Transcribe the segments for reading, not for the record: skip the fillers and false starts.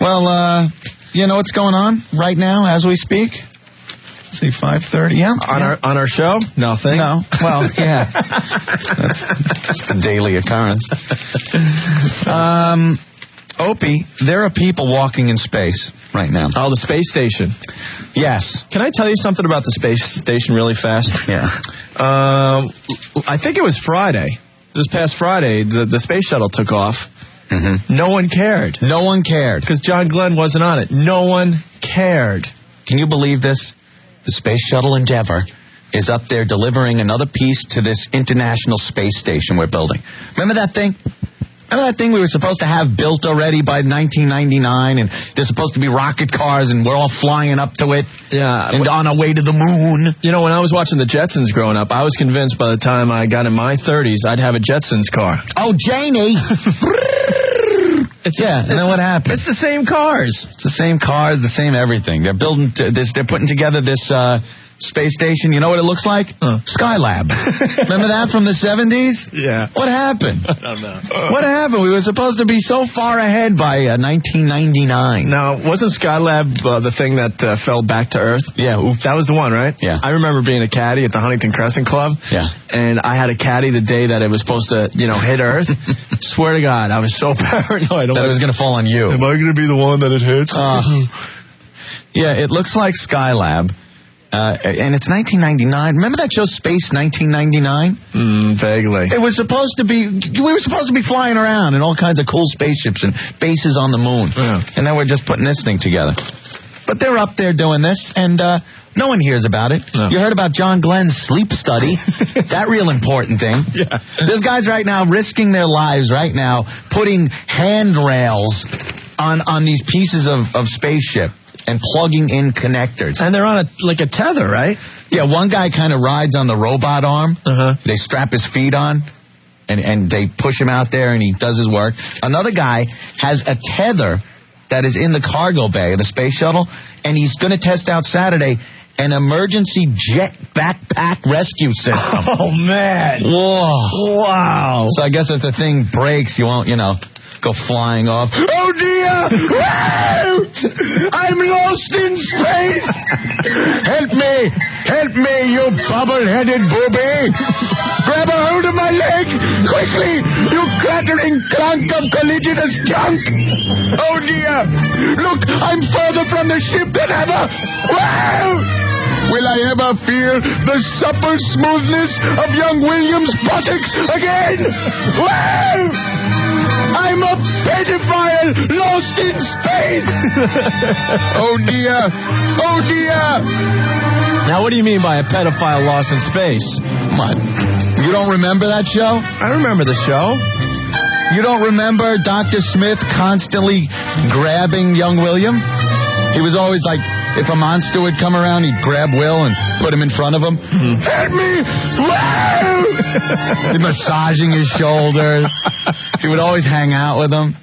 Well, you know what's going on right now as we speak? Let's see, 5:30. Yeah. On our show? Nothing. No. Well, yeah. That's just a daily occurrence. Opie, there are people walking in space right now. Oh, the space station. Yes. Can I tell you something about the space station really fast? Yeah. I think it was Friday. This past Friday, the space shuttle took off. Mm-hmm. No one cared. No one cared. Because John Glenn wasn't on it. No one cared. Can you believe this? The Space Shuttle Endeavour is up there delivering another piece to this international space station we're building. Remember that thing? Remember that thing we were supposed to have built already by 1999, and there's supposed to be rocket cars, and we're all flying up to it, and on our way to the moon. You know, when I was watching the Jetsons growing up, I was convinced by the time I got in my 30s, I'd have a Jetsons car. Oh, Janie! And then what happened? It's the same cars. It's the same cars, the same everything. They're building this. They're putting together this space station. You know what it looks like? Skylab. Remember that from the 70s? Yeah. What happened? I don't know. What happened? We were supposed to be so far ahead by 1999. Now, wasn't Skylab the thing that fell back to Earth? Yeah. That was the one, right? Yeah. I remember being a caddy at the Huntington Crescent Club. Yeah. And I had a caddy the day that it was supposed to, hit Earth. Swear to God, I was so paranoid. That it was going to fall on you. Am I going to be the one that it hits? Yeah, it looks like Skylab. And it's 1999. Remember that show Space 1999? Vaguely. We were supposed to be flying around in all kinds of cool spaceships and bases on the moon. Yeah. And then we're just putting this thing together. But they're up there doing this, and no one hears about it. No. You heard about John Glenn's sleep study. That real important thing. Yeah. There's guys right now risking their lives right now, putting handrails on these pieces of spaceship and plugging in connectors. And they're on a tether, right? Yeah, one guy kind of rides on the robot arm. They strap his feet on, and they push him out there, and he does his work. Another guy has a tether that is in the cargo bay of the space shuttle, and he's going to test out Saturday an emergency jet backpack rescue system. Oh, man. Whoa. Wow. So I guess if the thing breaks, you won't, go flying off. Oh, dear! I'm lost in space! Help me, you bubble-headed booby! Grab a hold of my leg! Quickly, you clattering clunk of colliginous junk! Oh, dear! Look, I'm further from the ship than ever! Wow! Will I ever feel the supple smoothness of young William's buttocks again? Wow! I'm a pedophile lost in space! Oh, dear! Oh, dear! Now, what do you mean by a pedophile lost in space? What? You don't remember that show? I remember the show. You don't remember Dr. Smith constantly grabbing young William? He was always like, if a monster would come around, he'd grab Will and put him in front of him. Help me! He'd massaging his shoulders. He would always hang out with him.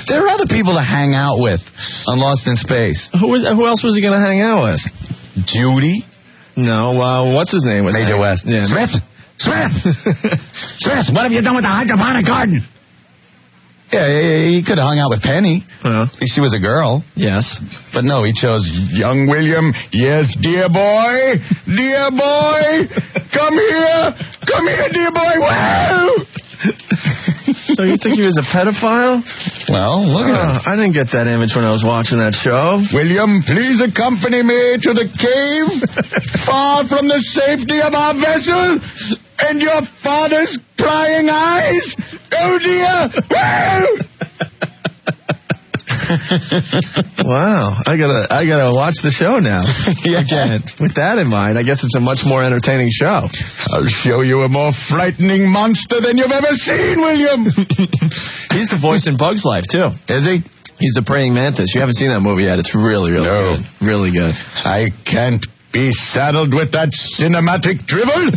There are other people to hang out with on Lost in Space. Who else was he going to hang out with? Judy? No, what's his name? Major West. Yeah, Smith! What have you done with the hydroponic garden? Yeah, he could have hung out with Penny. At least she was a girl. Yes. But no, he chose young William. Yes, dear boy. Dear boy. Come here. Come here, dear boy. Wow. So you think he was a pedophile? Well, look at him. I didn't get that image when I was watching that show. William, please accompany me to the cave, far from the safety of our vessel and your father's prying eyes. Oh, dear. Wow. I gotta watch the show now. Again. With that in mind, I guess it's a much more entertaining show. I'll show you a more frightening monster than you've ever seen, William. He's the voice in Bug's Life, too. Is he? He's the praying mantis. You haven't seen that movie yet. It's really, really good. Really good. I can't be saddled with that cinematic drivel.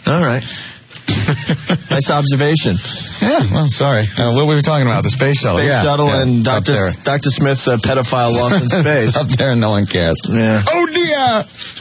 All right. Nice observation. Yeah, well, sorry. What were we talking about? The space shuttle. Space shuttle and Dr. Smith's pedophile lost in space. Up there and no one cares. Yeah. Oh, dear.